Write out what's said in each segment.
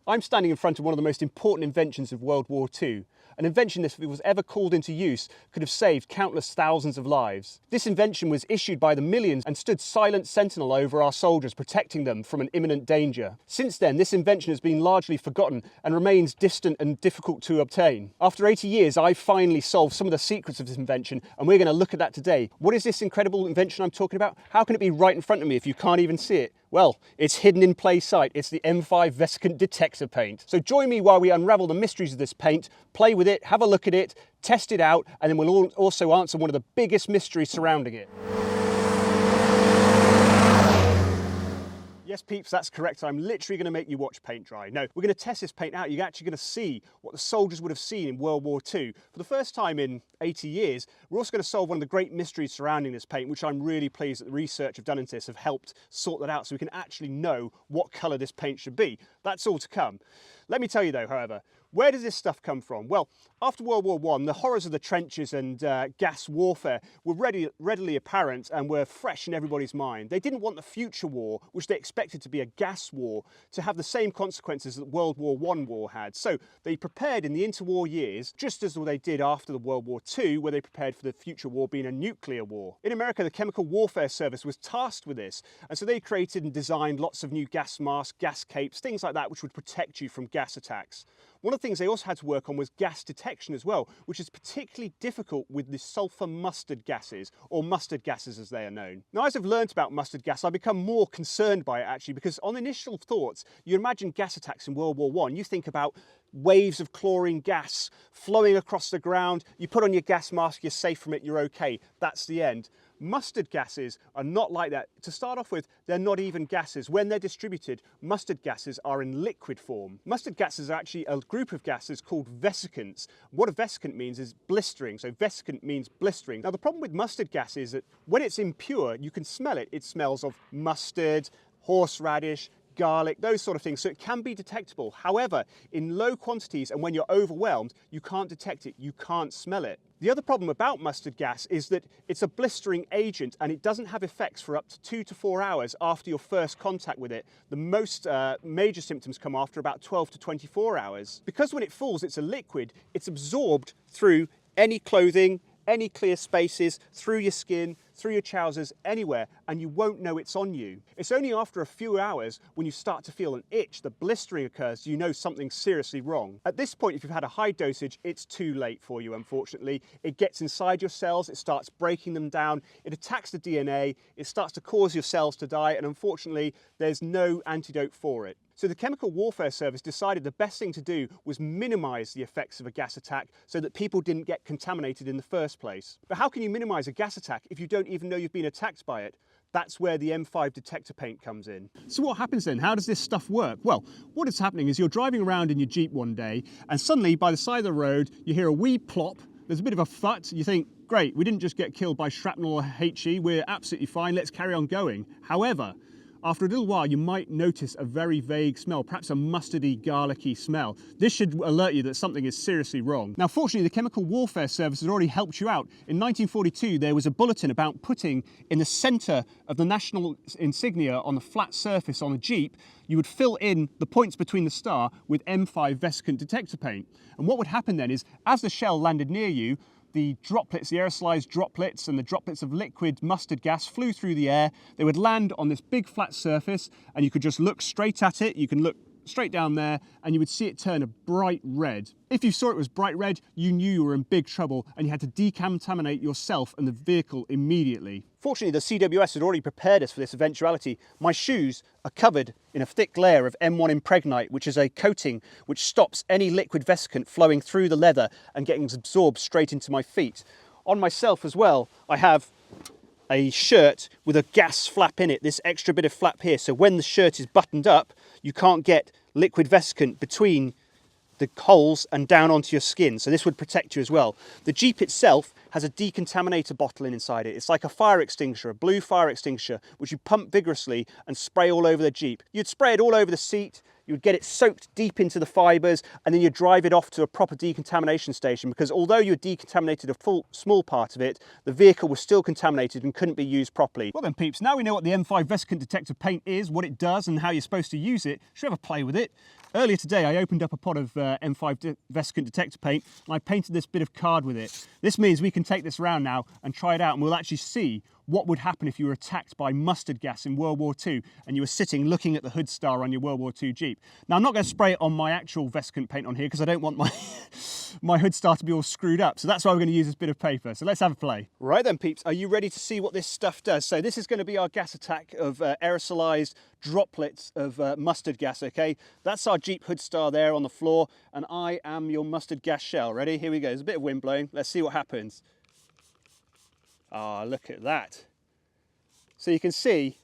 I'm standing in front of one of the most important inventions of World War II. An invention that, if it was ever called into use, could have saved countless thousands of lives. This invention was issued by the millions and stood silent sentinel over our soldiers, protecting them from an imminent danger. Since then, this invention has been largely forgotten and remains distant and difficult to obtain. After 80 years, I've finally solved some of the secrets of this invention, and we're going to look at that today. What is this incredible invention I'm talking about? How can it be right in front of me if you can't even see it? Well, it's hidden in plain sight. It's the M5 vesicant detector paint. So join me while we unravel the mysteries of this paint, play with it, have a look at it, test it out, and then we'll also answer one of the biggest mysteries surrounding it. Yes, peeps, that's correct. I'm literally going to make you watch paint dry. No, we're going to test this paint out. You're actually going to see what the soldiers would have seen in World War II. For the first time in 80 years, we're also going to solve one of the great mysteries surrounding this paint, which I'm really pleased that the research I've done into this have helped sort that out so we can actually know what colour this paint should be. That's all to come. Let me tell you though, however, where does this stuff come from? Well, after World War I, the horrors of the trenches and gas warfare were readily apparent and were fresh in everybody's mind. They didn't want the future war, which they expected to be a gas war, to have the same consequences that World War I war had. So they prepared in the interwar years, just as they did after the World War II, where they prepared for the future war being a nuclear war. In America, the Chemical Warfare Service was tasked with this, and so they created and designed lots of new gas masks, gas capes, things like that, which would protect you from gas attacks. One of the things they also had to work on was gas detection as well, which is particularly difficult with the sulfur mustard gases, or mustard gases as they are known. Now, as I've learned about mustard gas, I've become more concerned by it actually, because on initial thoughts, you imagine gas attacks in World War I, you think about waves of chlorine gas flowing across the ground, you put on your gas mask, you're safe from it, you're okay, that's the end. Mustard gases are not like that. To start off with, they're not even gases. When they're distributed, mustard gases are in liquid form. Mustard gases are actually a group of gases called vesicants. What a vesicant means is blistering, so vesicant means blistering. Now the problem with mustard gas is that when it's impure, you can smell it. It smells of mustard, horseradish, garlic, those sort of things, so it can be detectable. However, in low quantities and when you're overwhelmed, you can't detect it, you can't smell it. The other problem about mustard gas is that it's a blistering agent and it doesn't have effects for up to 2 to 4 hours after your first contact with it. The most major symptoms come after about 12 to 24 hours. Because when it falls, it's a liquid, it's absorbed through any clothing, any clear spaces, through your skin, through your trousers, anywhere, and you won't know it's on you. It's only after a few hours when you start to feel an itch, the blistering occurs, you know something's seriously wrong. At this point, if you've had a high dosage, it's too late for you, unfortunately. It gets inside your cells, it starts breaking them down, it attacks the DNA, it starts to cause your cells to die, and unfortunately, there's no antidote for it. So the Chemical Warfare Service decided the best thing to do was minimise the effects of a gas attack so that people didn't get contaminated in the first place. But how can you minimise a gas attack if you don't even know you've been attacked by it? That's where the M5 detector paint comes in. So what happens then? How does this stuff work? Well, what is happening is you're driving around in your Jeep one day and suddenly by the side of the road you hear a wee plop, there's a bit of a thud, you think, great, we didn't just get killed by shrapnel or HE, we're absolutely fine, let's carry on going. However, after a little while, you might notice a very vague smell, perhaps a mustardy, garlicky smell. This should alert you that something is seriously wrong. Now, fortunately, the Chemical Warfare Service has already helped you out. In 1942, there was a bulletin about putting in the centre of the national insignia on the flat surface on a Jeep, you would fill in the points between the star with M5 vesicant detector paint. And what would happen then is, as the shell landed near you, the droplets, the aerosolized droplets and the droplets of liquid mustard gas flew through the air. They would land on this big flat surface and you could just look straight at it. You can look straight down there and you would see it turn a bright red. If you saw it was bright red, you knew you were in big trouble and you had to decontaminate yourself and the vehicle immediately. Fortunately, the CWS had already prepared us for this eventuality. My shoes are covered in a thick layer of M1 Impregnite, which is a coating which stops any liquid vesicant flowing through the leather and getting absorbed straight into my feet. On myself as well, I have a shirt with a gas flap in it, this extra bit of flap here, so when the shirt is buttoned up, you can't get liquid vesicant between the holes and down onto your skin, so this would protect you as well. The Jeep itself has a decontaminator bottle inside it. It's like a fire extinguisher, a blue fire extinguisher, which you pump vigorously and spray all over the Jeep. You'd spray it all over the seat, you would get it soaked deep into the fibres, and then you drive it off to a proper decontamination station, because although you decontaminated a small part of it, the vehicle was still contaminated and couldn't be used properly. Well then peeps, now we know what the M5 vesicant detector paint is, what it does and how you're supposed to use it. Should have a play with it. Earlier today I opened up a pot of M5 vesicant detector paint and I painted this bit of card with it. This means we can take this around now and try it out, and we'll actually see what would happen if you were attacked by mustard gas in World War II and you were sitting looking at the hood star on your World War II Jeep. Now I'm not going to spray it on my actual vesicant paint on here because I don't want my my hood star to be all screwed up, so that's why we're going to use this bit of paper. So let's have a play. Right then peeps, are you ready to see what this stuff does? So this is going to be our gas attack of aerosolized droplets of mustard gas, okay? That's our Jeep hood star there on the floor, and I am your mustard gas shell. Ready? Here we go. There's a bit of wind blowing. Let's see what happens. Ah, look at that. So you can see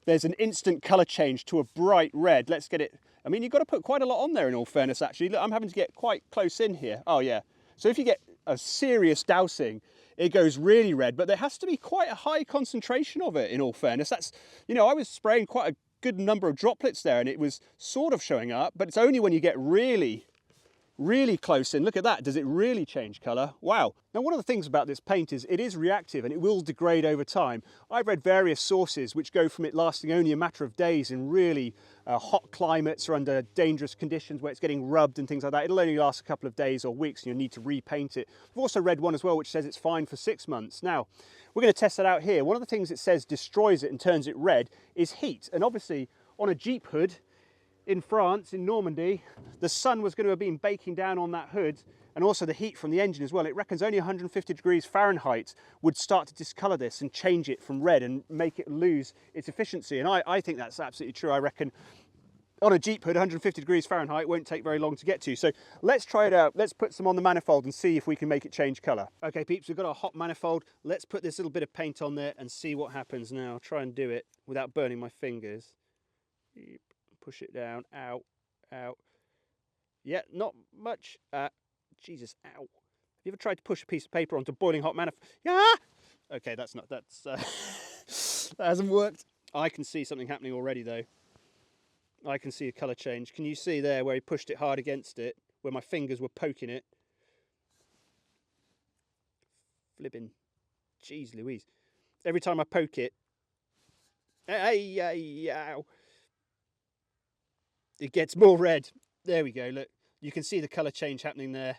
there's an instant colour change to a bright red. Let's get it. I mean, you've got to put quite a lot on there in all fairness, actually. Look, I'm having to get quite close in here. Oh, yeah. So if you get a serious dousing, it goes really red, but there has to be quite a high concentration of it in all fairness. That's, you know, I was spraying quite a good number of droplets there and it was sort of showing up, but it's only when you get really close in. Look at that. Does it really change colour? Wow. Now, one of the things about this paint is it is reactive and it will degrade over time. I've read various sources which go from it lasting only a matter of days in really hot climates or under dangerous conditions where it's getting rubbed and things like that. It'll only last a couple of days or weeks and you'll need to repaint it. I've also read one as well which says it's fine for 6 months. Now, we're going to test that out here. One of the things it says destroys it and turns it red is heat. And obviously on a Jeep hood, in France, in Normandy, the sun was going to have been baking down on that hood, and also the heat from the engine as well. It reckons only 150 degrees Fahrenheit would start to discolour this and change it from red and make it lose its efficiency. And I think that's absolutely true. I reckon on a Jeep hood, 150 degrees Fahrenheit won't take very long to get to. So let's try it out. Let's put some on the manifold and see if we can make it change colour. Okay, peeps, we've got our hot manifold. Let's put this little bit of paint on there and see what happens now. I'll try and do it without burning my fingers. Push it down. Ow, ow. Yeah, not much. Jesus, ow. Have you ever tried to push a piece of paper onto boiling hot manifold? Yeah. Okay, that's that hasn't worked. I can see something happening already though. I can see a colour change. Can you see there where he pushed it hard against it, where my fingers were poking it? Flipping. Jeez Louise. Every time I poke it, ow. It gets more red. There we go, look. You can see the colour change happening there.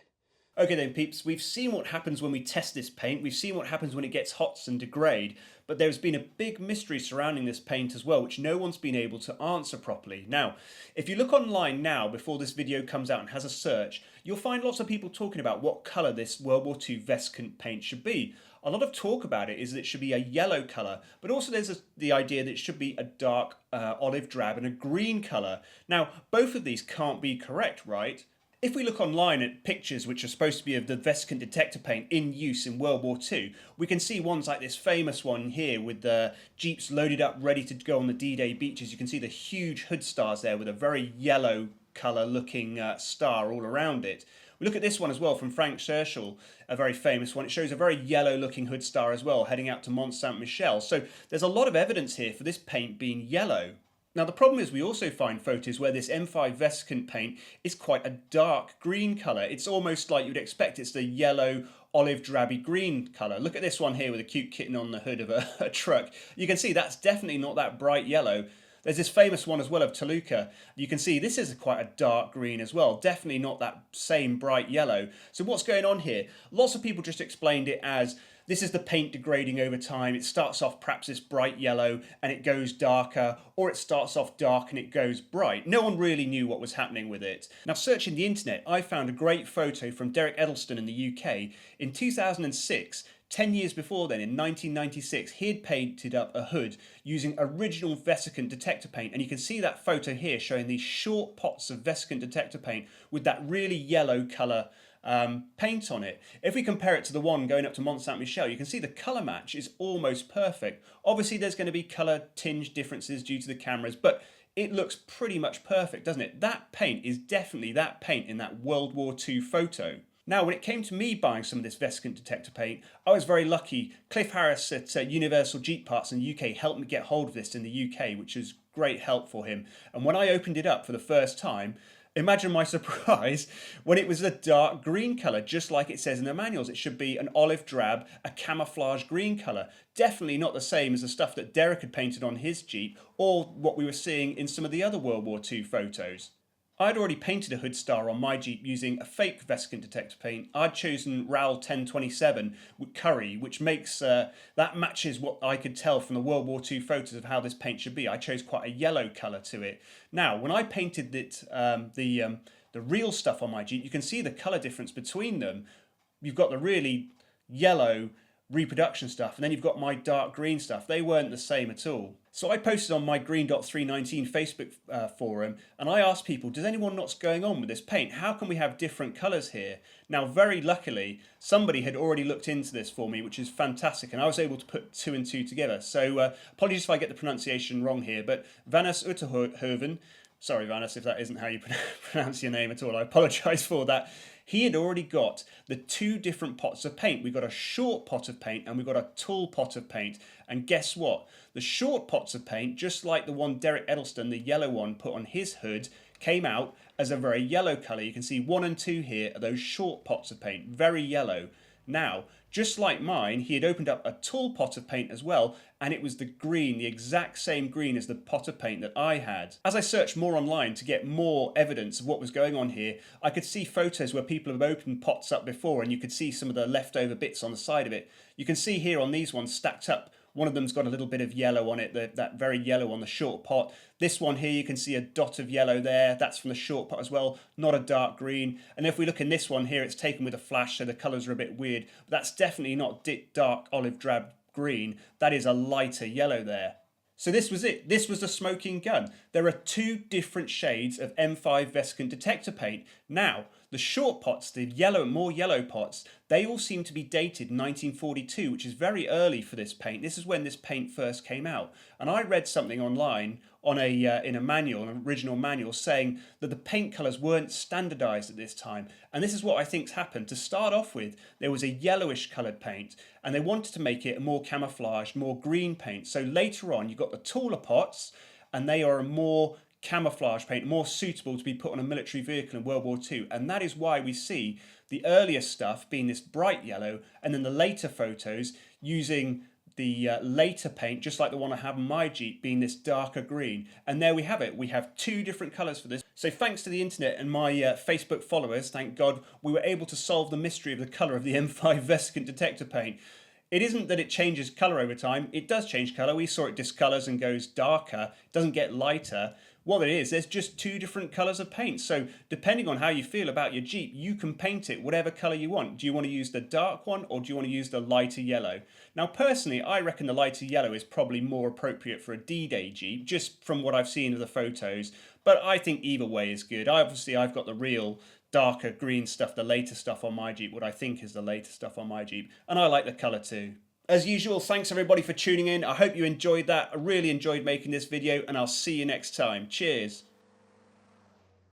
Okay then peeps, we've seen what happens when we test this paint, we've seen what happens when it gets hot and degrade, but there's been a big mystery surrounding this paint as well, which no one's been able to answer properly. Now, if you look online now, before this video comes out and has a search, you'll find lots of people talking about what colour this World War II vesicant paint should be. A lot of talk about it is that it should be a yellow colour, but also there's the idea that it should be a dark olive drab and a green colour. Now, both of these can't be correct, right? If we look online at pictures which are supposed to be of the vesicant detector paint in use in World War II, we can see ones like this famous one here with the Jeeps loaded up ready to go on the D-Day beaches. You can see the huge hood stars there with a very yellow colour looking star all around it. We look at this one as well from Frank Churchill, a very famous one. It shows a very yellow looking hood star as well heading out to Mont Saint-Michel. So there's a lot of evidence here for this paint being yellow. Now the problem is we also find photos where this M5 vesicant paint is quite a dark green colour. It's almost like you'd expect it's the yellow olive drabby green colour. Look at this one here with a cute kitten on the hood of a truck. You can see that's definitely not that bright yellow. There's this famous one as well of Toluca. You can see this is quite a dark green as well. Definitely not that same bright yellow. So what's going on here? Lots of people just explained it as this is the paint degrading over time. It starts off perhaps this bright yellow and it goes darker, or it starts off dark and it goes bright. No one really knew what was happening with it. Now, searching the internet, I found a great photo from Derek Edelstone in the UK. In 2006, 10 years before then, in 1996, he had painted up a hood using original vesicant detector paint, and you can see that photo here showing these short pots of vesicant detector paint with that really yellow colour paint on it. If we compare it to the one going up to Mont Saint-Michel, you can see the colour match is almost perfect. Obviously there's going to be colour tinge differences due to the cameras, but it looks pretty much perfect, doesn't it? That paint is definitely that paint in that World War II photo. Now, when it came to me buying some of this vesicant detector paint, I was very lucky. Cliff Harris at Universal Jeep Parts in the UK helped me get hold of this in the UK, which is great help for him. And when I opened it up for the first time, imagine my surprise when it was a dark green colour, just like it says in the manuals. It should be an olive drab, a camouflage green colour. Definitely not the same as the stuff that Derek had painted on his Jeep, or what we were seeing in some of the other World War II photos. I'd already painted a hood star on my Jeep using a fake vesicant detector paint. I'd chosen RAL 1027 with Curry, which makes, that matches what I could tell from the World War II photos of how this paint should be. I chose quite a yellow colour to it. Now, when I painted it, the real stuff on my Jeep, you can see the colour difference between them. You've got the really yellow reproduction stuff, and then you've got my dark green stuff. They weren't the same at all. So I posted on my Greendot 319 Facebook forum, and I asked people, does anyone know what's going on with this paint? How can we have different colours here? Now, very luckily, somebody had already looked into this for me, which is fantastic, and I was able to put 2 and 2 together. So apologies if I get the pronunciation wrong here, but Wannes Uytterhoeven, sorry Wannes if that isn't how you pronounce your name at all, I apologise for that. He had already got the 2 different pots of paint. We got a short pot of paint and we got a tall pot of paint. And guess what? The short pots of paint, just like the one Derek Edelston, the yellow one, put on his hood, came out as a very yellow colour. You can see 1 and 2 here are those short pots of paint, very yellow. Now, just like mine, he had opened up a tall pot of paint as well, and it was the green, the exact same green as the pot of paint that I had. As I searched more online to get more evidence of what was going on here, I could see photos where people have opened pots up before, and you could see some of the leftover bits on the side of it. You can see here on these ones stacked up, one of them's got a little bit of yellow on it, that very yellow on the short pot. This one here, you can see a dot of yellow there. That's from the short pot as well, not a dark green. And if we look in this one here, it's taken with a flash, so the colours are a bit weird. But that's definitely not dark olive drab green. That is a lighter yellow there. So this was it. This was the smoking gun. There are 2 different shades of M5 vesicant detector paint. Now, the short pots, the yellow, more yellow pots, they all seem to be dated 1942, which is very early for this paint. This is when this paint first came out. And I read something online on in a manual, an original manual, saying that the paint colours weren't standardised at this time. And this is what I think's happened. To start off with, there was a yellowish coloured paint, and they wanted to make it a more camouflaged, more green paint. So later on, you've got the taller pots, and they are a more camouflage paint, more suitable to be put on a military vehicle in World War II. And that is why we see the earlier stuff being this bright yellow, and then the later photos using the later paint, just like the one I have on my Jeep, being this darker green. And there we have it. We have 2 different colours for this. So thanks to the internet and my Facebook followers, thank God, we were able to solve the mystery of the colour of the M5 vesicant detector paint. It isn't that it changes colour over time. It does change colour. We saw it discolours and goes darker. It doesn't get lighter. What it is, there's just 2 different colours of paint. So depending on how you feel about your Jeep, you can paint it whatever colour you want. Do you want to use the dark one, or do you want to use the lighter yellow? Now personally, I reckon the lighter yellow is probably more appropriate for a D-Day Jeep, just from what I've seen of the photos. But I think either way is good. Obviously, I've got the real darker green stuff, the later stuff on my Jeep, what I think is the later stuff on my Jeep. And I like the colour too. As usual, thanks everybody for tuning in. I hope you enjoyed that. I really enjoyed making this video, and I'll see you next time. Cheers.